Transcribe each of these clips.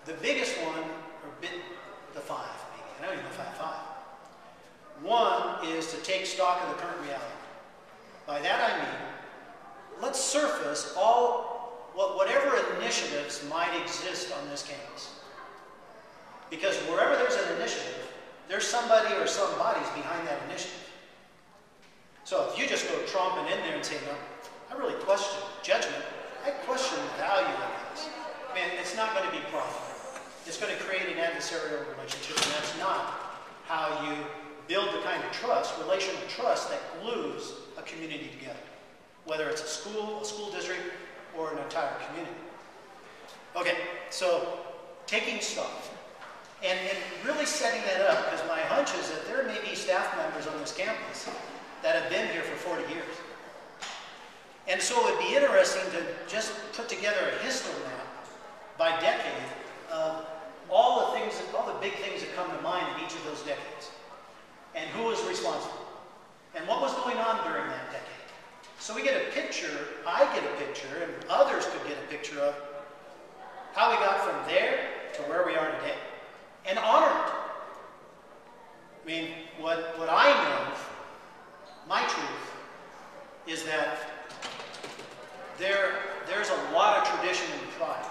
The biggest one, the five, maybe. I don't even know if I have five. One is to take stock of the current reality. By that I mean, let's surface whatever initiatives might exist on this campus. Because wherever there's an initiative, there's somebody or some bodies behind that initiative. So if you just go tromping in there and say, no, I really question judgment, I question the value of this. Man, it's not going to be profitable. It's going to create an adversarial relationship, and that's not how you build the kind of trust, relational trust, that glues a community together. Whether it's a school district, or an entire community. Okay, so taking stock. And really setting that up, because my hunch is that there may be staff members on this campus that have been here for 40 years. And so it would be interesting to just put together a histomap by decade of all the big things that come to mind in each of those decades. And who was responsible. And what was going on during that decade. So we get a picture, I get a picture, and others could get a picture of how we got from there to where we are today. And honor it. I mean, what I know, my truth, is that there's a lot of tradition and pride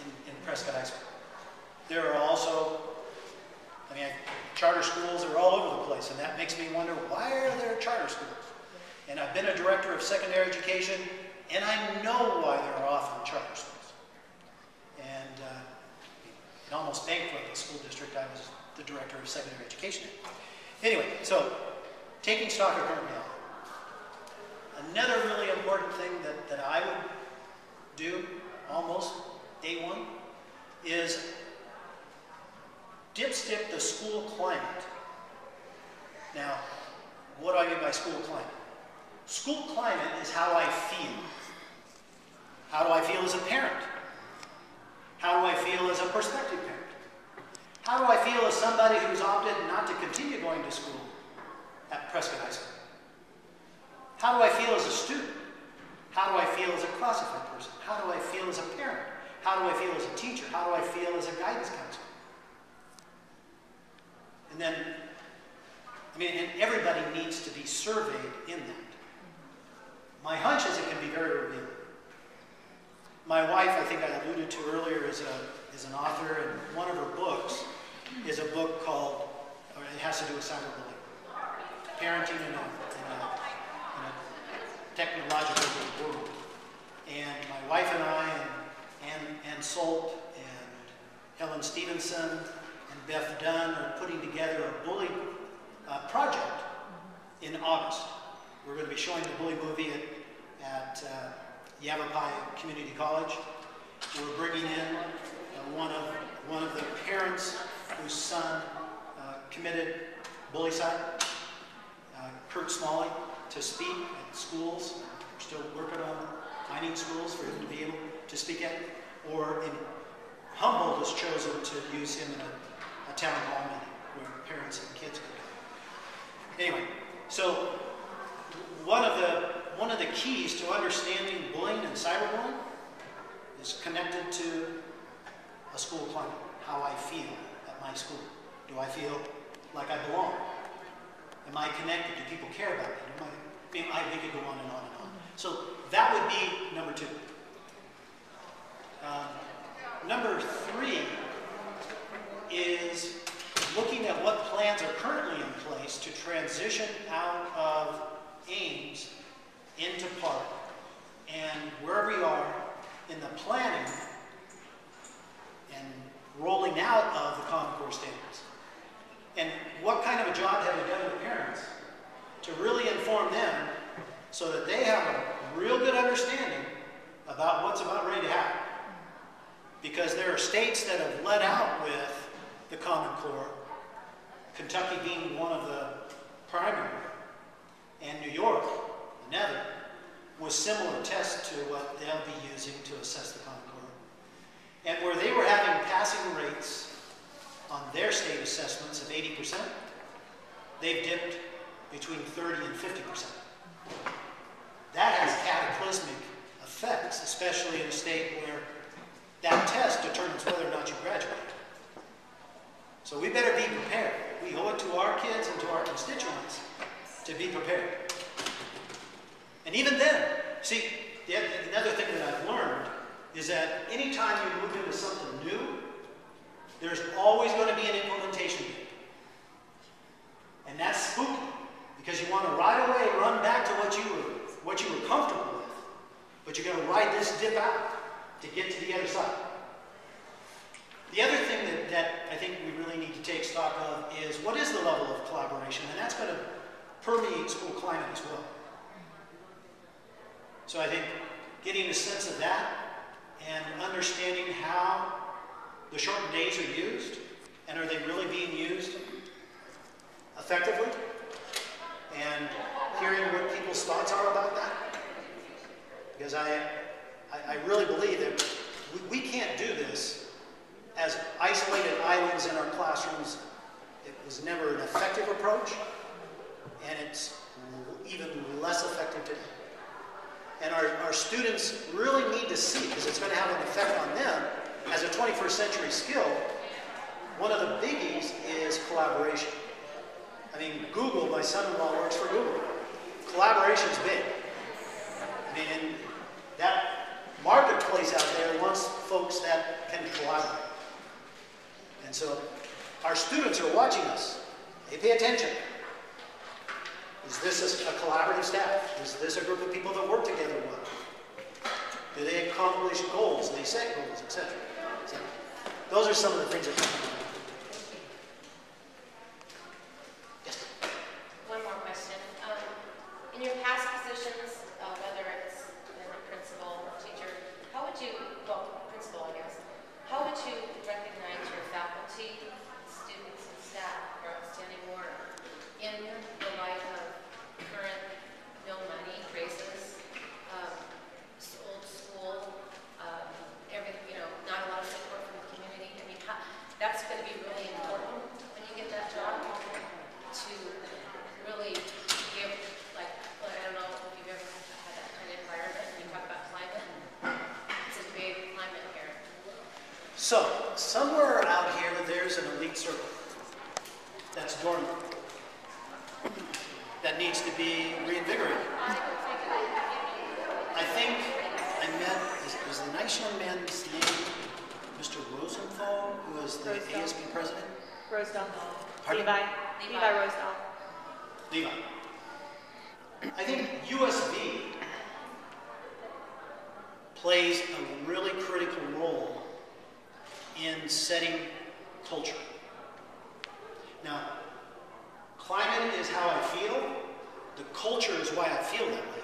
in Prescott High School. There are also, charter schools are all over the place, and that makes me wonder, why are there charter schools? And I've been a director of secondary education, and I know why there are often charter schools. And it almost bankrupt the school district I was the director of secondary education in. Anyway, so taking stock of current reality. Another really important thing that I would do almost day one is dipstick the school climate. Now, what do I mean by school climate? School climate is how I feel. How do I feel as a parent? How do I feel as a prospective parent? How do I feel as somebody who's opted not to continue going to school at Prescott High School? How do I feel as a student? How do I feel as a classified person? How do I feel as a parent? How do I feel as a teacher? How do I feel as a guidance counselor? And then, and everybody needs to be surveyed in that. My hunch is it can be very revealing. My wife, I think I alluded to earlier, is an author, and one of her books is a book called, or it has to do with cyberbullying, parenting in a technological world. And my wife and I, and Ann Solt, and Helen Stevenson, and Beth Dunn are putting together a bully project in August. We're going to be showing the bully movie at Yavapai Community College. We're bringing in one of the parents whose son committed bullycide, Kurt Smalley, to speak at schools. We're still working on finding schools for him to be able to speak at. Or in Humboldt has chosen to use him in a town hall meeting where parents and kids could go. Anyway, so one of the keys to understanding bullying and cyberbullying is connected to a school climate, how I feel at my school. Do I feel like I belong? Am I connected? Do people care about me? I could go on and on and on. So that would be number two. Number three is looking at what plans are currently in place to transition out of Ames into Park, and where we are in the planning and rolling out of the Common Core standards. And what kind of a job have we done with parents to really inform them so that they have a real good understanding about what's about ready to happen. Because there are states that have let out with the Common Core, Kentucky being one of the primary, and New York, another, with similar tests to what they'll be using to assess the Common Core. And where they were having passing rates on their state assessments of 80%, they've dipped between 30 and 50%. That has cataclysmic effects, especially in a state where that test determines whether or not you graduate. So we better be prepared. We owe it to our kids and to our constituents to be prepared. And even then, see, another thing that I've learned is that anytime you move into something new, there's always going to be an implementation date. And that's spooky, because you want to right away run back to what you were comfortable with. But you're going to ride this dip out to get to the other side. The other thing that I think we really need to take stock of is what is the level of collaboration, and that's going to permeate school climate as well. So I think getting a sense of that and understanding how the shortened days are used, and are they really being used effectively, and hearing what people's thoughts are about that. Because I really believe that we can't do this as isolated islands in our classrooms. It was never an effective approach, and it's even less effective today. And our students really need to see, because it's going to have an effect on them as a 21st century skill. One of the biggies is collaboration. I mean, Google, my son-in-law works for Google. Collaboration's big. I mean, and that marketplace out there wants folks that can collaborate. And so our students are watching us. They pay attention. Is this a collaborative staff? Is this a group of people that work together well? Do they accomplish goals? Do they set goals, etc.? So those are some of the things that come to mind. Yes. One more question. In your past positions, whether it's as a principal or teacher, how would you, well, principal, I guess, how would you recognize your faculty, students, and staff for outstanding work in the light of current no money raises, old school, everything, not a lot of support from the community? I mean, that's going to be really important when you get that job to really give, like, I don't know if you've ever had that kind of environment. When you talk about climate, it's a big climate here. So, somewhere out here, there's an elite circle that's dormant, that needs to be reinvigorated. I think I met, is the nice young man's name Mr. Rosenthal, who is the ASB president? Rosedal. Pardon? Levi Rosedal. Levi. I think USB plays a really critical role in setting culture. Now, climate is how I feel. The culture is why I feel that way.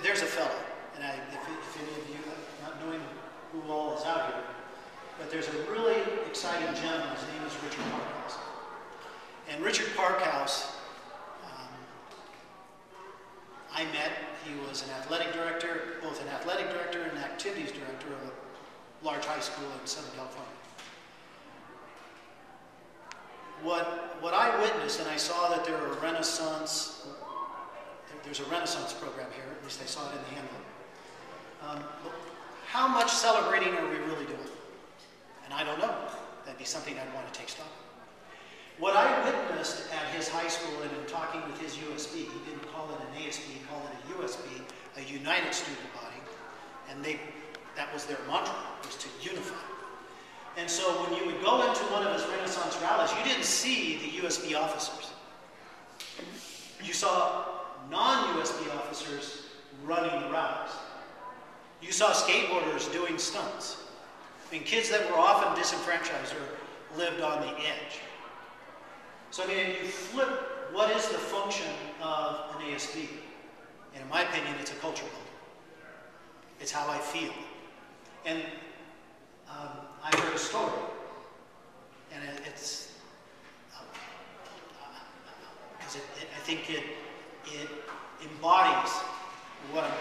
There's a fellow, and if any of you, not knowing who all is out here, but there's a really exciting gentleman. His name is Richard Parkhouse. And Richard Parkhouse, I met. He was an athletic director, both an athletic director and an activities director of a large high school in Southern California. What I witnessed, and I saw that there's a Renaissance program here, at least I saw it in the handbook. How much celebrating are we really doing? And I don't know. That'd be something I'd want to take stock of. What I witnessed at his high school and in talking with his USB, he didn't call it an ASB, he called it a USB, a United Student Body, and that was their mantra, was to unify. And so when you would go into one of his Renaissance rallies, you didn't see the USB officers. You saw non-USB officers running the rallies. You saw skateboarders doing stunts. I mean, kids that were often disenfranchised or lived on the edge. So I mean, you flip what is the function of an ASB. And in my opinion, it's a culture builder. It's how I feel. And I heard a story, and it's because I think it embodies what I'm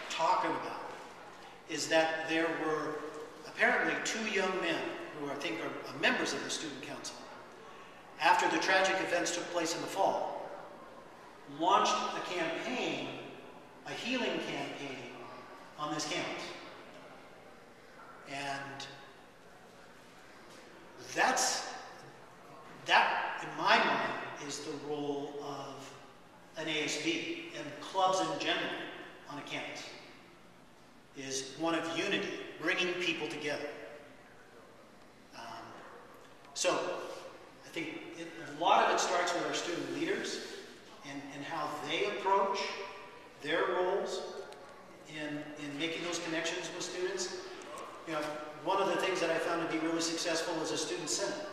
talking about. Is that there were apparently two young men who I think are members of the student council. After the tragic events took place in the fall, launched a campaign, a healing campaign, on this campus. And that, in my mind, is the role of an ASB and clubs in general on a campus, is one of unity, bringing people together. So I think a lot of it starts with our student leaders and how they approach their roles in making those connections with students. You know, one of the things that I found to be really successful is a student senate,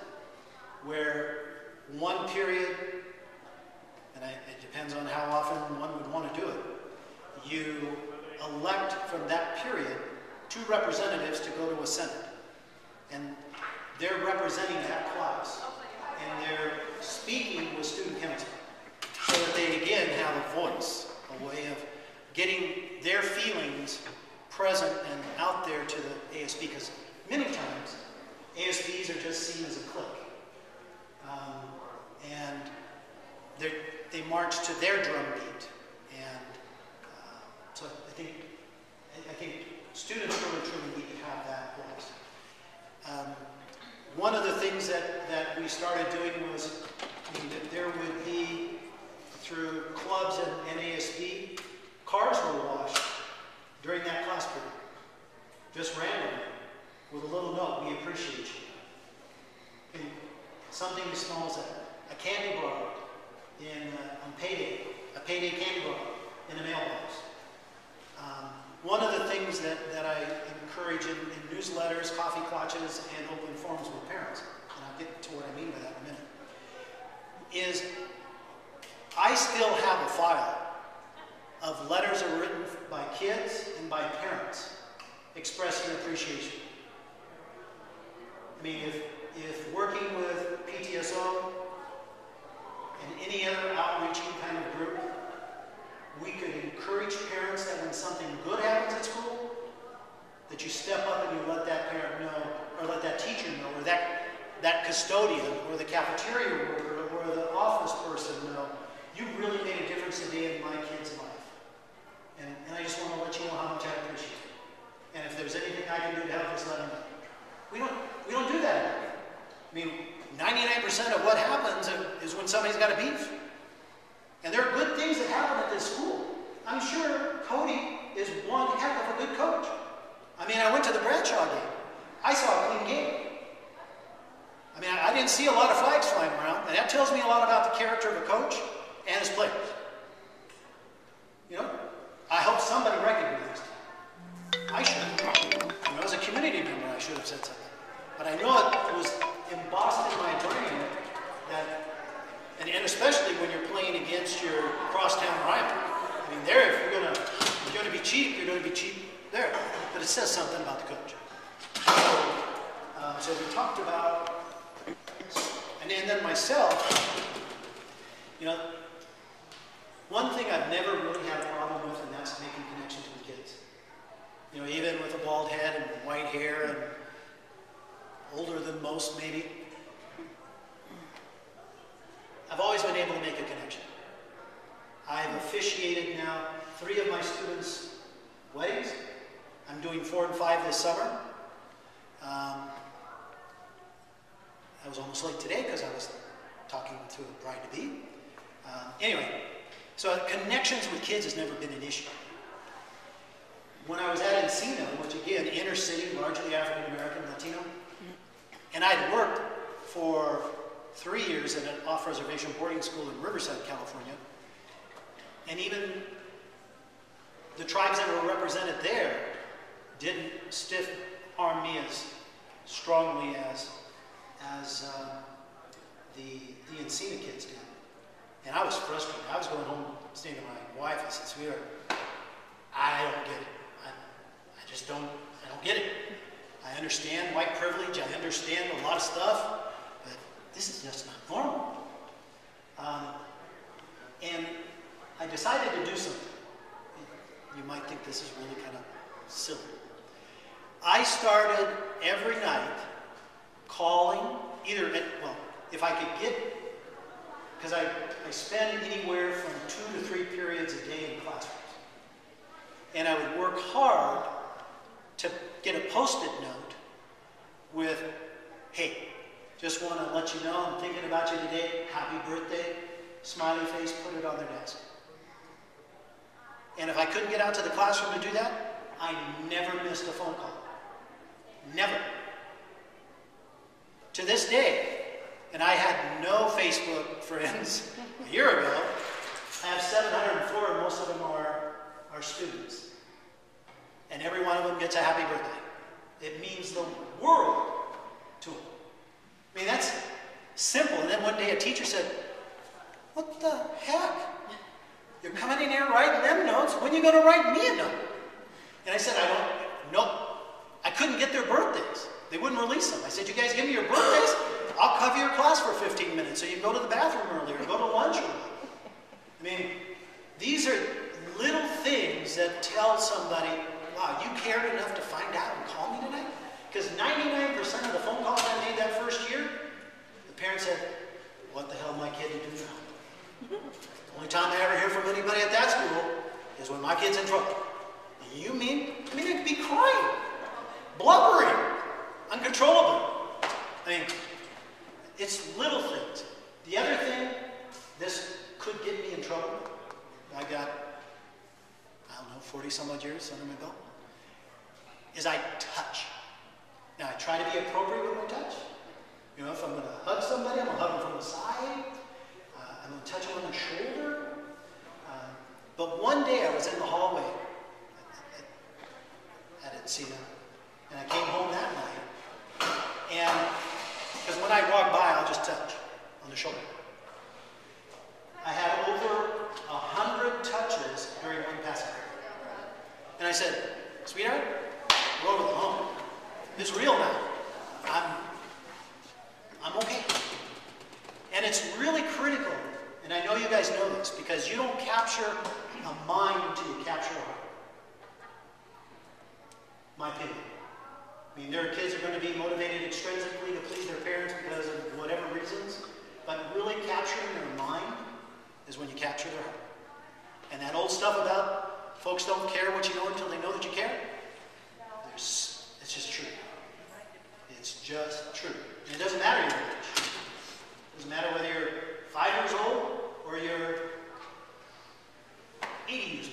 where one period, and it depends on how often one would want to do it, you elect from that period 2 representatives to go to a senate. And they're representing that class. And they're speaking with student council, so that they, again, have a voice, a way of getting their feelings present and out there to the ASB, because many times ASBs are just seen as a clique. And they march to their drum beat. And so I think students really truly need to have that voice. One of the things that we started doing was, that there would be, through clubs and ASB, cars were washed during that class period, just randomly, with a little note, "We appreciate you." And something as small as a candy bar on payday, a payday candy bar in a mailbox. One of the things that I encourage in newsletters, coffee clutches, and open forums with parents, and I'll get to what I mean by that in a minute, is I still have a file of letters that were written by kids and by parents expressing appreciation. I mean, if working with PTSO and any other outreaching kind of group, we could encourage parents that when something good happens at school, that you step up and you let that parent know, or let that teacher know, or that custodian, or the cafeteria worker, or the office person know, you really made a difference today in my kid's life. And I just want to let you know how much I appreciate it. And if there's anything I can do to help, just let them know. We don't do that anymore. I mean, 99% of what happens is when somebody's got a beef. And there are good things that happen at this school. I'm sure Cody is one heck of a good coach. I mean, I went to the Bradshaw game. I saw a clean game. I mean, I didn't see a lot of flags flying around, and that tells me a lot about the character of a coach and his players. You know, I hope somebody recognized it. I should. You know, as a community member, I should have said something. But I know it was embossed in my brain that, and especially when you're playing against your crosstown rival. I mean, there, if you're going to be cheap, you're going to be cheap there. But it says something about the coach. So we talked about, and then myself, you know, one thing I've never really had a problem with, and that's making connections with kids. You know, even with a bald head and white hair and older than most maybe, I've always been able to make a connection. I've officiated now 3 of my students' weddings. I'm doing 4 and 5 this summer. I was almost late today because I was talking to a bride-to-be. Anyway, so connections with kids has never been an issue. When I was at Encino, which again, inner city, largely African-American, Latino, and I'd worked for 3 years at an off-reservation boarding school in Riverside, California, and even the tribes that were represented there didn't stiff-arm me as strongly as the Encino kids did. And I was frustrated. I was going home saying to my wife, I said, "Sweetheart, I don't get it. I just don't get it. I understand white privilege. I understand a lot of stuff, but this is just not normal." And I decided to do something. You might think this is really kind of silly. I started every night calling, if I could get because I spend anywhere from 2 to 3 periods a day in classrooms. And I would work hard to get a post-it note with, hey, just want to let you know I'm thinking about you today. Happy birthday. Smiley face, put it on their desk. And if I couldn't get out to the classroom to do that, I never missed a phone call. Never. To this day, and I had no Facebook friends a year ago, I have 704 and most of them are students. And every one of them gets a happy birthday. It means the world to them. I mean, that's simple. And then one day a teacher said, what the heck? You're coming in here writing them notes. When are you going to write me a note? And I said, I couldn't get their birthdays. They wouldn't release them. I said, you guys give me your birthdays, I'll cover your class for 15 minutes so you can go to the bathroom early or go to lunch early. I mean, these are little things that tell somebody, wow, you cared enough to find out and call me tonight? Because 99% of the phone calls I made that first year, the parents said, what the hell am my kid to do now? The only time I ever hear from anybody at that school is when my kid's in trouble. You mean? I mean, I could be crying, blubbering, uncontrollable. I mean, it's little things. The other thing, this could get me in trouble. I got, 40 some odd years under my belt, is I touch. Now, I try to be appropriate with my touch. You know, if I'm going to hug somebody, I'm going to hug them from the side. I'm going to touch them on the shoulder. But one day I was in the hallway. I didn't see them. And I came home that night. And because when I walk by, I'll just touch on the shoulder. I had over 100 touches during one passing period. And I said, sweetheart, we're over the hump. It's real now. I'm okay. And it's really critical, and I know you guys know this, because you don't capture a mind until you capture a heart. My opinion. I mean, there are kids who are going to be motivated extrinsically to please their parents because of whatever reasons, but really capturing their mind is when you capture their heart. And that old stuff about folks don't care what you know until they know that you care, it's just true. It's just true. And it doesn't matter your age. It doesn't matter whether you're 5 years old or you're 80 years old.